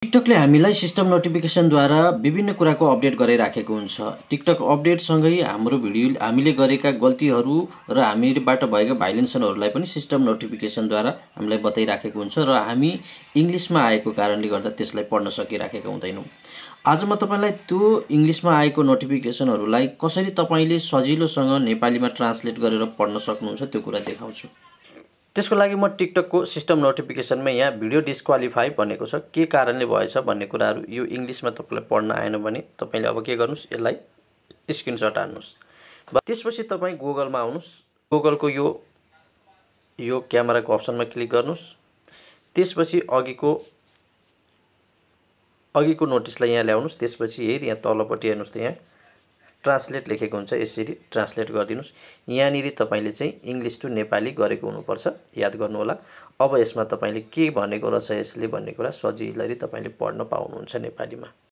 टिकटकले हामीलाई सिस्टम नोटिफिकेसनद्वारा विभिन्न कुराको अपडेट गराइराखेको हुन्छ। टिकटक अपडेटसँगै हाम्रो भिडियो हामीले गरेका गल्तीहरू र हामीबाट भएका भाइलेसनहरूलाई पनि सिस्टम नोटिफिकेसनद्वारा हामीलाई बताइराखेको हुन्छ र हामी इङ्ग्लिसमा आएको कारणले गर्दा त्यसलाई पढ्न सकिराखेका हुँदैनौँ। आज म तपाईलाई त्यो इङ्ग्लिसमा आएको नोटिफिकेसनहरूलाई कसरी तपाईले सजिलोसँग नेपालीमा ट्रान्सलेट गरेर पढ्न सक्नुहुन्छ त्यो कुरा देखाउँछु। त्यसको लागि म टिकटकको सिस्टम नोटिफिकेसनमा यहाँ भिडियो डिस्क्वालिफाई भनेको छ, के कारणले भएछ भन्ने कुराहरू यो इङ्ग्लिसमा तपाईलाई पढ्न आएन भने तपाईले अब के गर्नुस्, यसलाई स्क्रिनशट हान्नुस्। त्यसपछि तपाईँ गुगलमा आउनुस्, गुगलको यो क्यामेराको अप्सनमा क्लिक गर्नुस्। त्यसपछि अघिको नोटिसलाई यहाँ ल्याउनुस्। त्यसपछि हेर यहाँ तलपट्टि हेर्नुस् त यहाँ ट्रान्सलेट लेखेको हुन्छ, यसरी ट्रान्सलेट गरिदिनुस्। यहाँनिर तपाईले चाहिँ इङ्ग्लिस टु नेपाली गरेको हुनुपर्छ, याद गर्नु होला। अब यसमा तपाईले के भनेको रहेछ यसले भन्ने कुरा सजिलै तपाईले पढ्न पाउनुहुन्छ नेपालीमा।